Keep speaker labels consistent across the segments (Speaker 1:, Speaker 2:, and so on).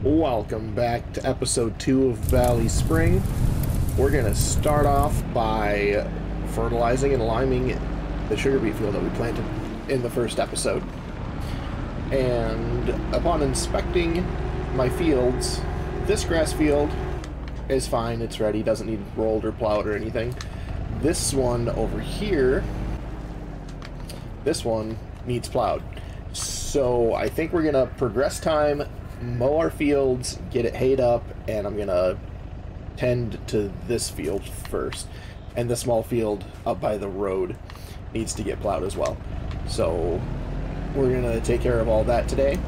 Speaker 1: Welcome back to episode 2 of Ballyspring. We're going to start off by fertilizing and liming the sugar beet field that we planted in the first episode. And upon inspecting my fields, this grass field is fine, it's ready, doesn't need rolled or plowed or anything. This one over here, this one needs plowed. So I think we're going to progress time, mow our fields, get it hayed up, and I'm gonna tend to this field first. And the small field up by the road needs to get plowed as well. So we're gonna take care of all that today.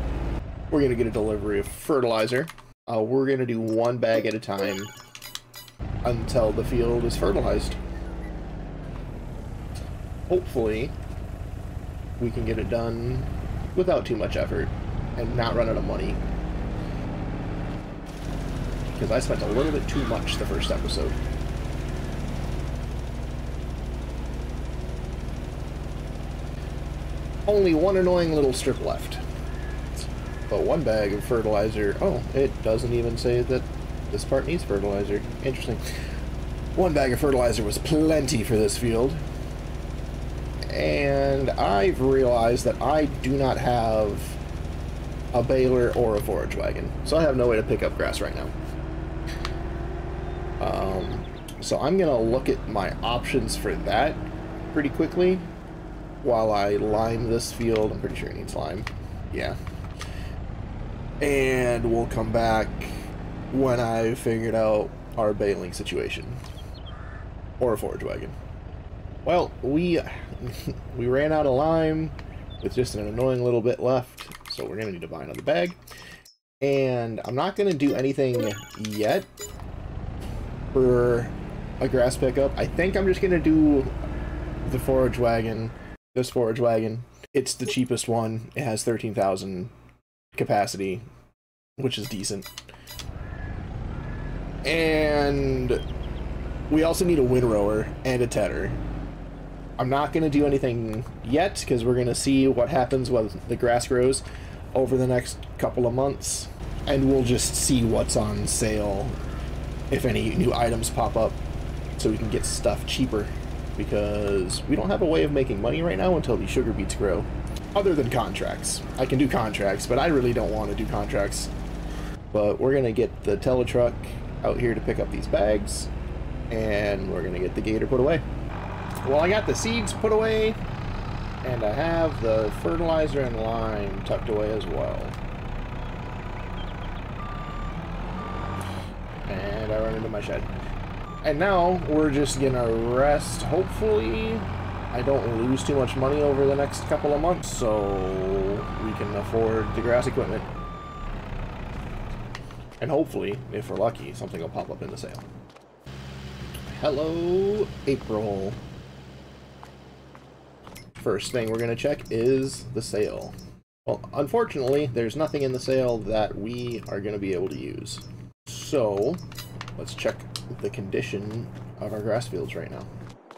Speaker 1: We're gonna get a delivery of fertilizer. We're gonna do one bag at a time until the field is fertilized. Hopefully we can get it done without too much effort and not run out of money, because I spent a little bit too much the first episode. Only one annoying little strip left. But one bag of fertilizer... Oh, it doesn't even say that this part needs fertilizer. Interesting. One bag of fertilizer was plenty for this field. And I've realized that I do not have a baler or a forage wagon. So I have no way to pick up grass right now. So I'm gonna look at my options for that pretty quickly while I lime this field. I'm pretty sure it needs lime. Yeah. And we'll come back when I figured out our baling situation. Or a forage wagon. Well, we ran out of lime with just an annoying little bit left, so we're gonna need to buy another bag. And I'm not gonna do anything yet for a grass pickup. I think I'm just gonna do the forage wagon, this forage wagon. It's the cheapest one. It has 13,000 capacity, which is decent. And we also need a windrower and a tedder. I'm not gonna do anything yet because we're gonna see what happens when the grass grows over the next couple of months, and we'll just see what's on sale, if any new items pop up, so we can get stuff cheaper, because we don't have a way of making money right now until these sugar beets grow, other than contracts. I can do contracts, but I really don't want to do contracts. But we're gonna get the tele-truck out here to pick up these bags, and we're gonna get the gator put away. Well, I got the seeds put away, and I have the fertilizer and lime tucked away as well. And I run into my shed. And now we're just gonna rest. Hopefully I don't lose too much money over the next couple of months, so we can afford the grass equipment. And hopefully, if we're lucky, something will pop up in the sale. Hello, April. First thing we're gonna check is the sale. Well, unfortunately, there's nothing in the sale that we are gonna be able to use. So, let's check the condition of our grass fields right now.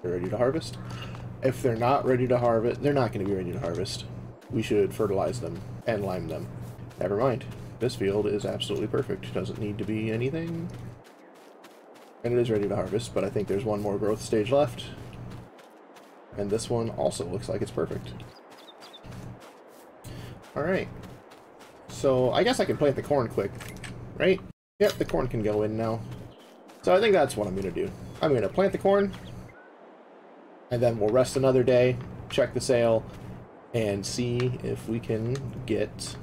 Speaker 1: They're ready to harvest. If they're not ready to harvest, they're not going to be ready to harvest. We should fertilize them and lime them. Never mind. This field is absolutely perfect. Doesn't need to be anything. And it is ready to harvest, but I think there's one more growth stage left. And this one also looks like it's perfect. Alright. So, I guess I can plant the corn quick, right? Yep, the corn can go in now. So I think that's what I'm going to do. I'm going to plant the corn, and then we'll rest another day, check the sale, and see if we can get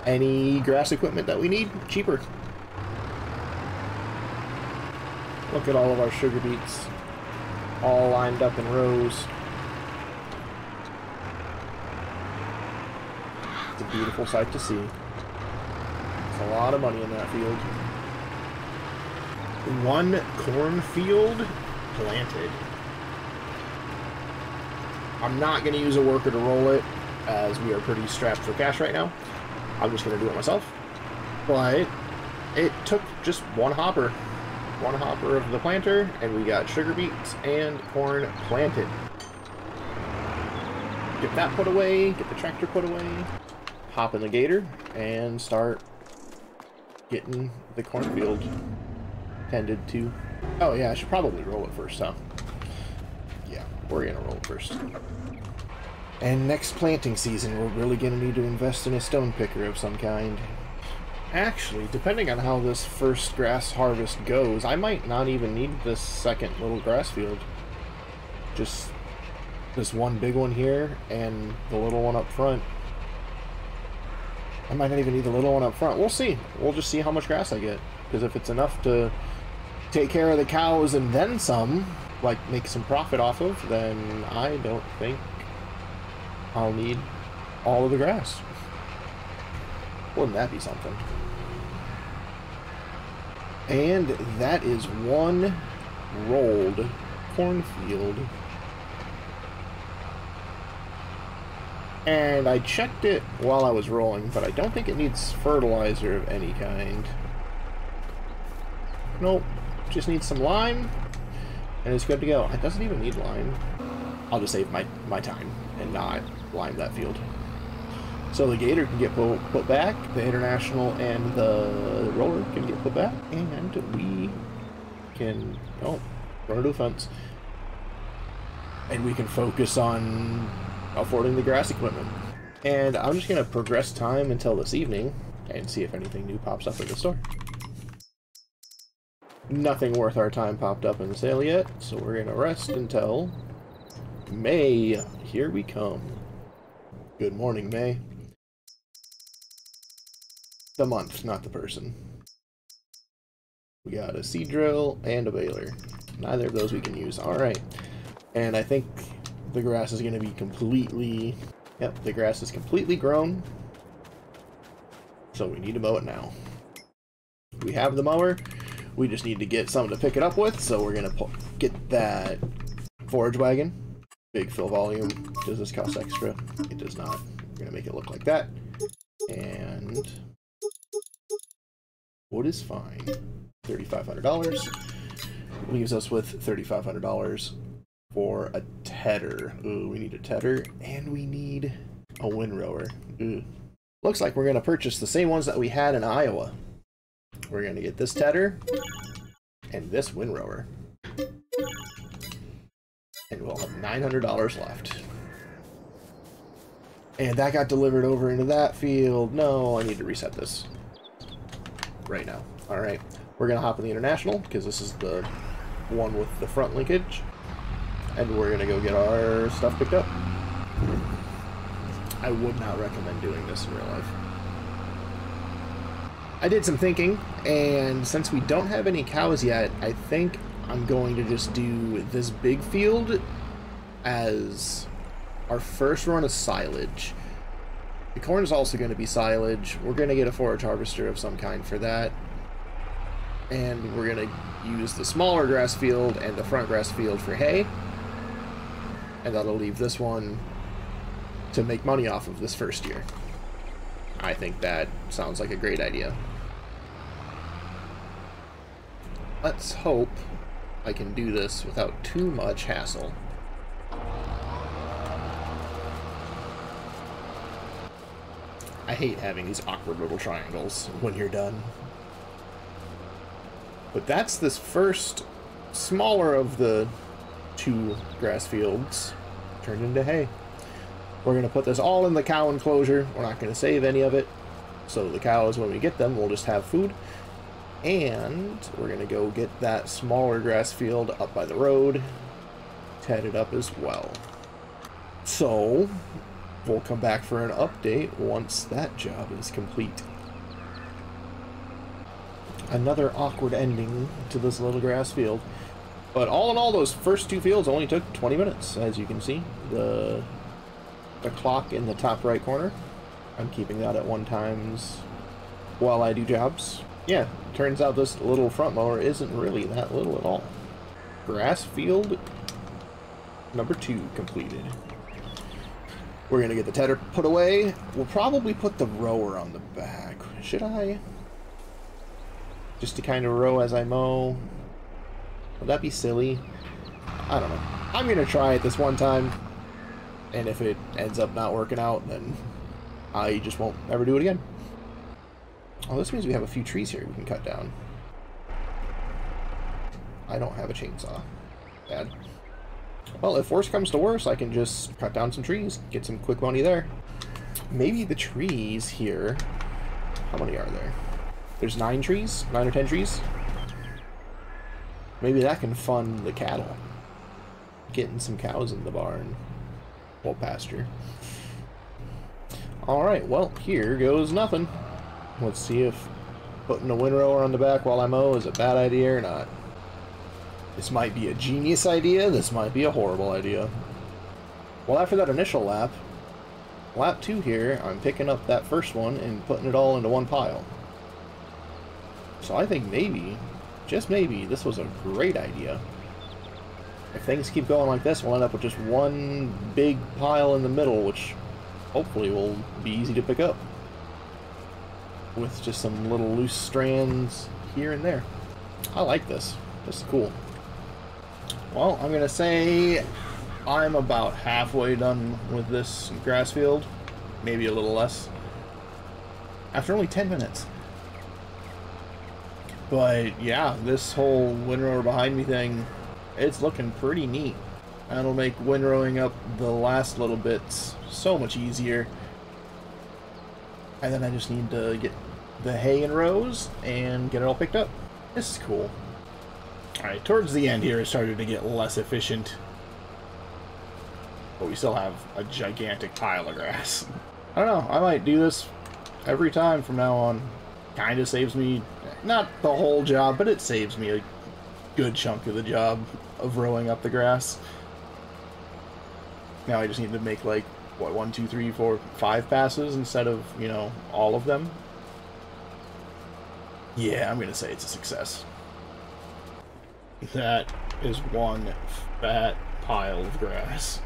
Speaker 1: any grass equipment that we need cheaper. Look at all of our sugar beets, all lined up in rows. It's a beautiful sight to see. There's a lot of money in that field. One cornfield planted. I'm not going to use a worker to roll it, as we are pretty strapped for cash right now. I'm just going to do it myself. But it took just one hopper of the planter, and we got sugar beets and corn planted. Get that put away, get the tractor put away, hop in the gator, and start getting the cornfield tended to. Oh yeah, I should probably roll it first, huh? Yeah, we're gonna roll it first. And next planting season, we're really gonna need to invest in a stone picker of some kind. Actually, depending on how this first grass harvest goes, I might not even need this second little grass field. Just this one big one here and the little one up front. I might not even need the little one up front. We'll see. We'll just see how much grass I get. Because if it's enough to take care of the cows and then some, like make some profit off of, then I don't think I'll need all of the grass. Wouldn't that be something? And that is one rolled cornfield. And I checked it while I was rolling, but I don't think it needs fertilizer of any kind. Nope, just needs some lime, and it's good to go. It doesn't even need lime. I'll just save my time and not lime that field. So the gator can get put back, the international and the roller can get put back, and we can, oh, run into a fence. And we can focus on affording the grass equipment. And I'm just going to progress time until this evening and see if anything new pops up in the store. Nothing worth our time popped up in the sale yet, so we're going to rest until May. Here we come. Good morning, May. The month, not the person. We got a seed drill and a baler. Neither of those we can use. Alright. And I think the grass is going to be completely... Yep, the grass is completely grown. So we need to mow it now. We have the mower. We just need to get something to pick it up with. So we're going to get that forage wagon. Big fill volume. Does this cost extra? It does not. We're going to make it look like that. And... wood is fine. $3,500 leaves us with $3,500 for a tedder. Ooh, we need a tedder, and we need a windrower. Ooh. Looks like we're going to purchase the same ones that we had in Iowa. We're going to get this tedder and this windrower. And we'll have $900 left. And that got delivered over into that field. No, I need to reset this right now. Alright, we're going to hop in the International, because this is the one with the front linkage. And we're going to go get our stuff picked up. I would not recommend doing this in real life. I did some thinking, and since we don't have any cows yet, I think I'm going to just do this big field as our first run of silage. The corn is also going to be silage. We're going to get a forage harvester of some kind for that. And we're going to use the smaller grass field and the front grass field for hay. And that'll leave this one to make money off of this first year. I think that sounds like a great idea. Let's hope I can do this without too much hassle. I hate having these awkward little triangles when you're done. But that's this first smaller of the two grass fields turned into hay. We're going to put this all in the cow enclosure. We're not going to save any of it. So the cows, when we get them, will just have food. And we're going to go get that smaller grass field up by the road, tedded up as well. So we'll come back for an update once that job is complete. Another awkward ending to this little grass field. But all in all, those first two fields only took 20 minutes, as you can see. The clock in the top right corner, I'm keeping that at 1 times while I do jobs. Yeah, turns out this little front mower isn't really that little at all. Grass field number 2 completed. We're going to get the tedder put away. We'll probably put the rower on the back. Should I? Just to kind of row as I mow. Would that be silly? I don't know. I'm going to try it this one time. And if it ends up not working out, then I just won't ever do it again. Oh, this means we have a few trees here we can cut down. I don't have a chainsaw. Bad. Well, if worse comes to worse, I can just cut down some trees, get some quick money there. Maybe the trees here... How many are there? There's 9 trees? 9 or 10 trees? Maybe that can fund the cattle. Getting some cows in the barn. Well, pasture. Alright, well, here goes nothing. Let's see if putting a windrower on the back while I mow is a bad idea or not. This might be a genius idea, this might be a horrible idea. Well, after that initial lap, lap 2 here, I'm picking up that first one and putting it all into one pile. So I think maybe, just maybe, this was a great idea. If things keep going like this, we'll end up with just one big pile in the middle, which hopefully will be easy to pick up. With just some little loose strands here and there. I like this. This is cool. Well, I'm going to say I'm about halfway done with this grass field. Maybe a little less. After only 10 minutes. But yeah, this whole windrower behind me thing, it's looking pretty neat. That'll make windrowing up the last little bits so much easier. And then I just need to get the hay in rows and get it all picked up. This is cool. Alright, towards the end here it started to get less efficient. But we still have a gigantic pile of grass. I don't know, I might do this every time from now on. Kinda saves me, not the whole job, but it saves me a good chunk of the job of rowing up the grass. Now I just need to make like, what, 1, 2, 3, 4, 5 passes instead of, you know, all of them. Yeah, I'm gonna say it's a success. That is one fat pile of grass.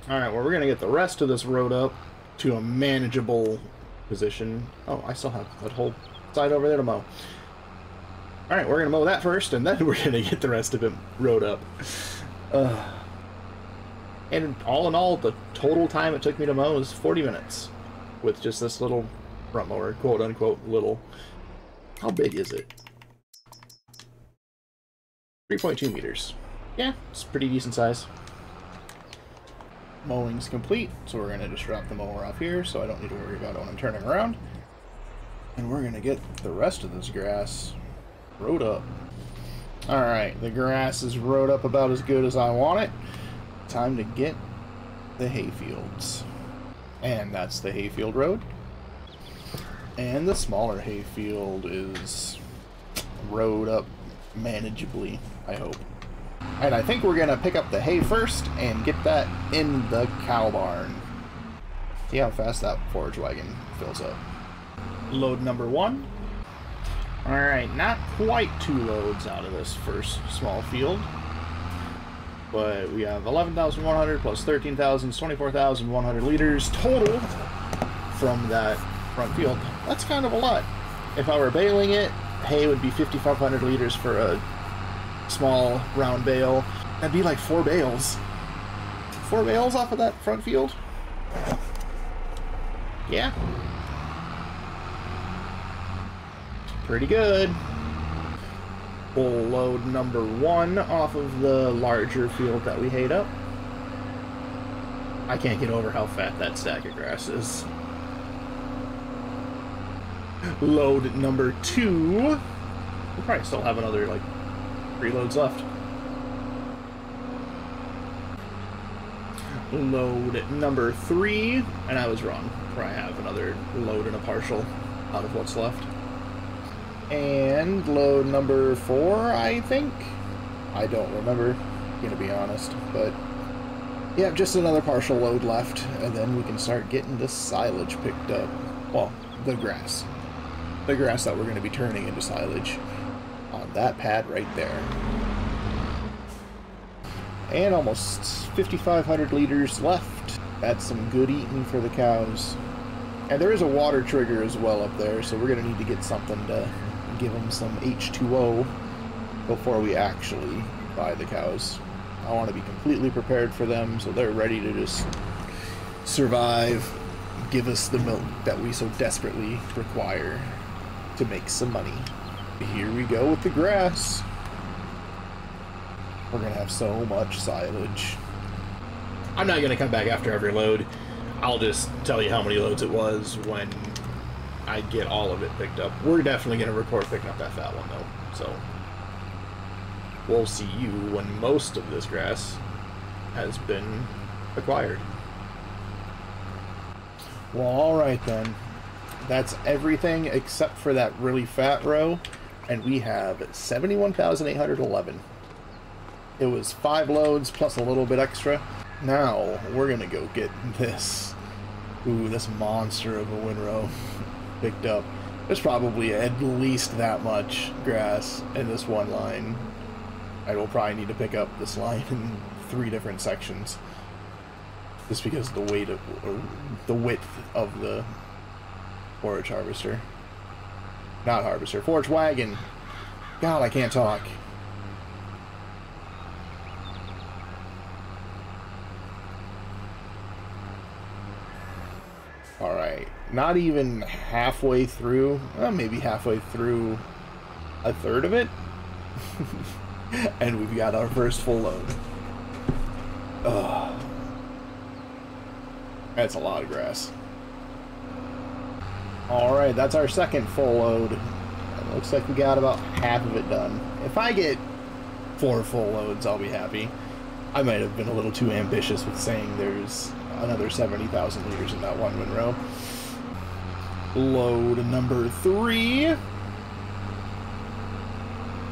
Speaker 1: Alright, well, we're gonna get the rest of this road up to a manageable position. Oh, I still have that whole side over there to mow. Alright, we're gonna mow that first, and then we're gonna get the rest of it rode up. And all in all, the total time it took me to mow is 40 minutes. With just this little front mower, quote unquote, little. How big is it? 3.2 meters. Yeah, it's pretty decent size. Mowing's complete, so we're gonna just drop the mower off here so I don't need to worry about it when I'm turning around. And we're gonna get the rest of this grass rode up. Alright, the grass is rode up about as good as I want it. Time to get the hayfields. And that's the hayfield road. And the smaller hayfield is rode up manageably, I hope. And I think we're gonna pick up the hay first and get that in the cow barn. See how fast that forage wagon fills up. Load number 1. Alright, not quite 2 loads out of this first small field. But we have 11,100 plus 13,000, 24,100 liters total from that front field. That's kind of a lot. If I were baling it, hay would be 5,500 liters for a small round bale. That'd be like 4 bales. 4 bales off of that front field? Yeah. Pretty good. We'll load number 1 off of the larger field that we hayed up. I can't get over how fat that stack of grass is. Load number 2. We'll probably still have another, like, 3 loads left. Load number 3, and I was wrong. Probably have another load and a partial out of what's left. And load number 4, I think? I don't remember, gonna be honest, but yeah, just another partial load left, and then we can start getting the silage picked up. Well, the grass. The grass that we're gonna be turning into silage on that pad right there. And almost 5,500 liters left. That's some good eating for the cows. And there is a water trigger as well up there, so we're gonna need to get something to give them some H2O before we actually buy the cows. I want to be completely prepared for them so they're ready to just survive give us the milk that we so desperately require to make some money. Here we go with the grass. We're gonna have so much silage. I'm not gonna come back after every load. I'll just tell you how many loads it was when I get all of it picked up. We're definitely gonna record picking up that Phat one though, so we'll see you when most of this grass has been acquired. Well, alright then. That's everything except for that really fat row, and we have 71,811. It was 5 loads plus a little bit extra. Now, we're gonna go get this. Ooh, this monster of a windrow picked up. There's probably at least that much grass in this one line. I will probably need to pick up this line in 3 different sections. Just because of the weight of, or the width of the forage harvester. Not harvester, forage wagon. God, I can't talk. Alright, not even halfway through, maybe halfway through a third of it. And we've got our first full load. Ugh. That's a lot of grass. Alright, that's our second full load. It looks like we got about half of it done. If I get 4 full loads, I'll be happy. I might have been a little too ambitious with saying there's another 70,000 liters in that one windrow. Load number 3.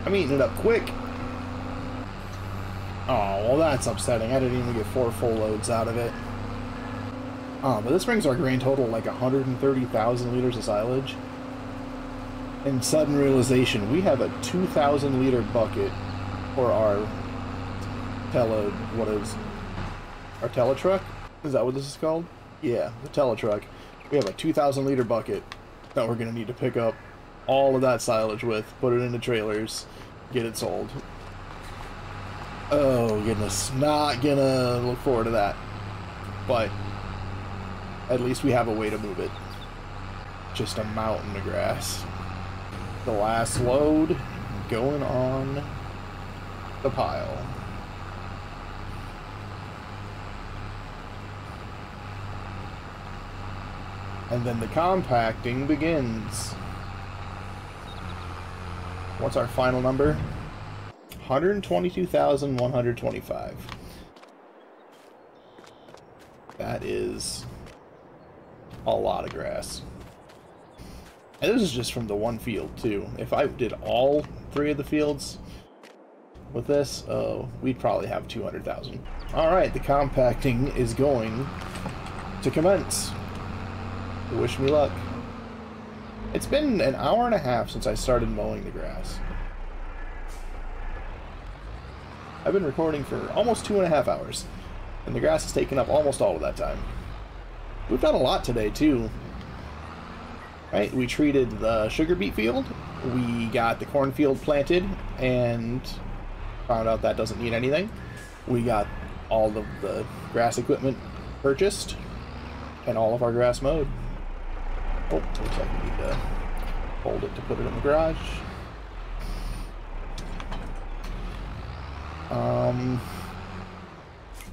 Speaker 1: I'm eating it up quick. Oh, well that's upsetting. I didn't even get 4 full loads out of it. Oh, but this brings our grand total like 130,000 liters of silage. And sudden realization, we have a 2,000 liter bucket for our our tele-truck? Is that what this is called? Yeah, the tele-truck. We have a 2,000 liter bucket that we're going to need to pick up all of that silage with, put it into trailers, get it sold. Oh goodness, not gonna look forward to that. But at least we have a way to move it. Just a mountain of grass. The last load going on the pile. And then the compacting begins. What's our final number? 122,125. That is a lot of grass. And this is just from the one field, too. If I did all 3 of the fields with this, we'd probably have 200,000. Alright, the compacting is going to commence. Wish me luck. It's been an hour and a half since I started mowing the grass. I've been recording for almost 2.5 hours, and the grass has taken up almost all of that time. We've done a lot today, too. Right, we treated the sugar beet field, we got the cornfield planted, and found out that doesn't need anything. We got all of the grass equipment purchased, and all of our grass mowed. Oh, looks like we need to hold it to put it in the garage.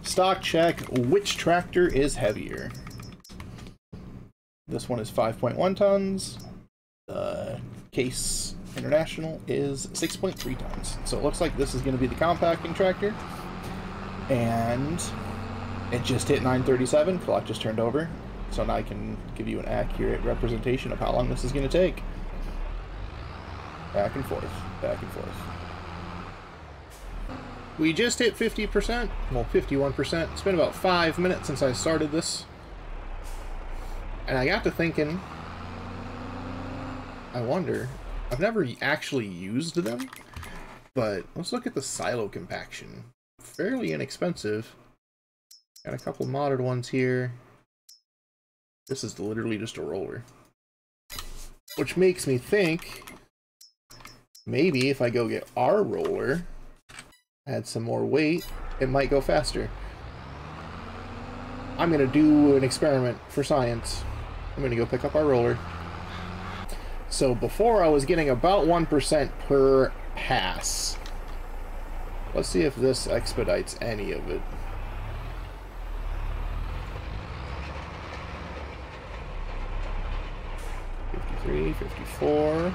Speaker 1: Stock check, which tractor is heavier? This one is 5.1 tons. The Case International is 6.3 tons. So it looks like this is going to be the compacting tractor. And it just hit 937. Clock just turned over. So now I can give you an accurate representation of how long this is going to take. Back and forth, back and forth. We just hit 50%, well 51%. It's been about 5 minutes since I started this. And I got to thinking, I wonder, I've never actually used them, but let's look at the silo compaction. Fairly inexpensive. Got a couple modded ones here. This is literally just a roller. Which makes me think, maybe if I go get our roller, add some more weight, it might go faster. I'm gonna do an experiment for science. I'm going to go pick up our roller. So before I was getting about 1% per pass. Let's see if this expedites any of it. $53, $54,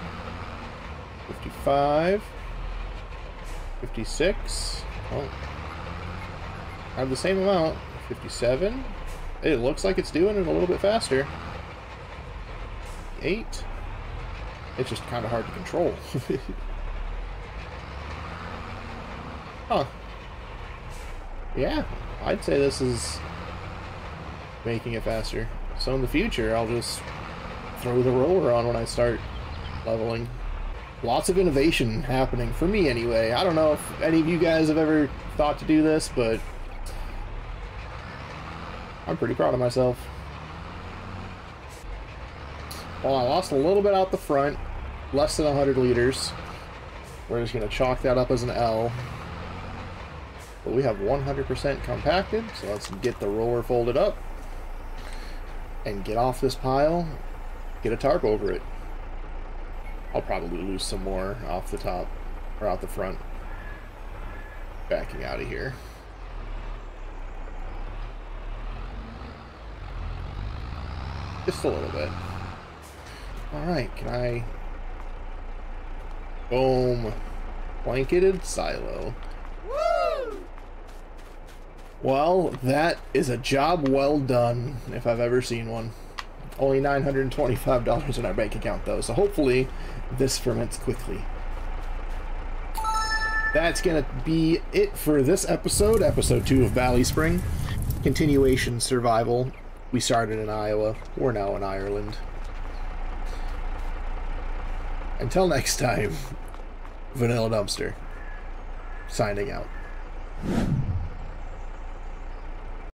Speaker 1: $55, $56. Oh, I have the same amount. $57. It looks like it's doing it a little bit faster. 8. It's just kind of hard to control. Huh. Yeah, I'd say this is making it faster. So in the future, I'll just throw the roller on when I start leveling. Lots of innovation happening, for me anyway. I don't know if any of you guys have ever thought to do this, but I'm pretty proud of myself. Well, I lost a little bit out the front, less than 100 liters. We're just going to chalk that up as an L. But we have 100% compacted, so let's get the roller folded up and get off this pile, get a tarp over it. I'll probably lose some more off the top, or out the front. Backing out of here. Just a little bit. Alright, can I... Boom. Blanketed silo. Woo! Well, that is a job well done, if I've ever seen one. Only $925 in our bank account, though, so hopefully this ferments quickly. That's going to be it for this episode, episode 2 of Ballyspring. Continuation survival. We started in Iowa. We're now in Ireland. Until next time, Vanilla Dumpster, signing out.